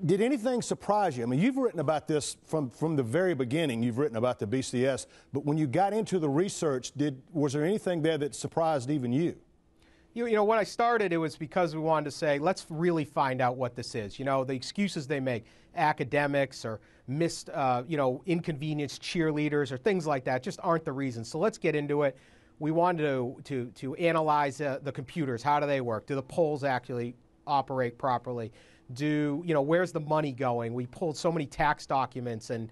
Did anything surprise you? I mean, you've written about this from the very beginning. You've written about the BCS, but when you got into the research, was there anything there that surprised even you? You know, when I started, it was because we wanted to say, let's really find out what this is. You know, the excuses they make, academics or missed, inconvenienced cheerleaders or things like that just aren't the reason. So let's get into it. We wanted to analyze the computers. How do they work? Do the polls actually operate properly? Where's the money going? We pulled so many tax documents and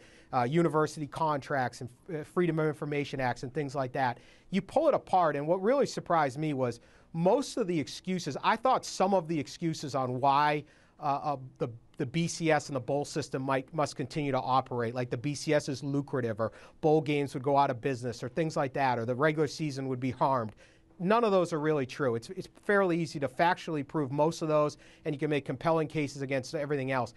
university contracts and Freedom of Information Acts and things like that. You pull it apart, and what really surprised me was most of the excuses. I thought some of the excuses on why the BCS and the bowl system must continue to operate, like the BCS is lucrative, or bowl games would go out of business, or things like that, or the regular season would be harmed. None of those are really true. It's fairly easy to factually prove most of those, and you can make compelling cases against everything else.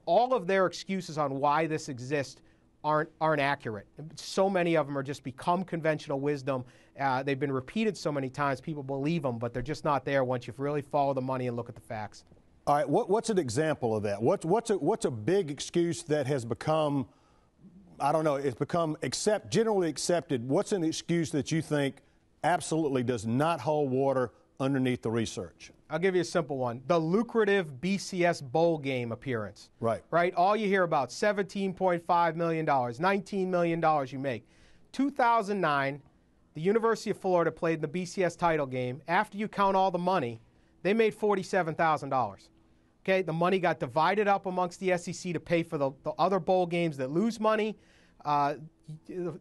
All of their excuses on why this exists aren't accurate. So many of them are just become conventional wisdom. They've been repeated so many times, people believe them, but they're just not there once you've really followed the money and look at the facts. All right, what's an example of that? What's a big excuse that has become, I don't know, it's become generally accepted? What's an excuse that you think absolutely does not hold water underneath the research? I'll give you a simple one. The lucrative BCS bowl game appearance. Right. Right? All you hear about, $17.5 million, $19 million you make. 2009, the University of Florida played in the BCS title game. After you count all the money, they made $47,000. Okay, the money got divided up amongst the SEC to pay for the other bowl games that lose money. The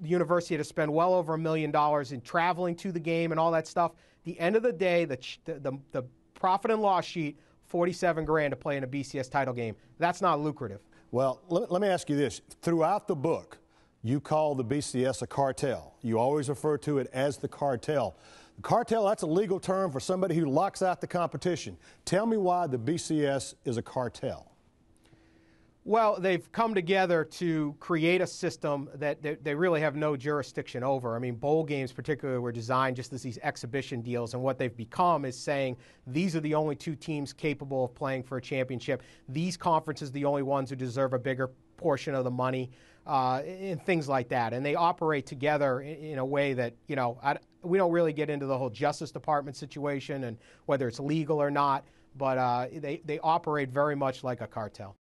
university had to spend well over $1 million in traveling to the game and all that stuff. At the end of the day, the profit and loss sheet, $47,000 to play in a BCS title game. That's not lucrative. Well, let me ask you this. Throughout the book, you call the BCS a cartel. You always refer to it as the cartel. The cartel, that's a legal term for somebody who locks out the competition. Tell me why the BCS is a cartel. Well, they've come together to create a system that they really have no jurisdiction over. I mean, bowl games particularly were designed just as these exhibition deals, and what they've become is saying these are the only two teams capable of playing for a championship. These conferences are the only ones who deserve a bigger portion of the money, and things like that. And they operate together in a way that, we don't really get into the whole Justice Department situation and whether it's legal or not, but they operate very much like a cartel.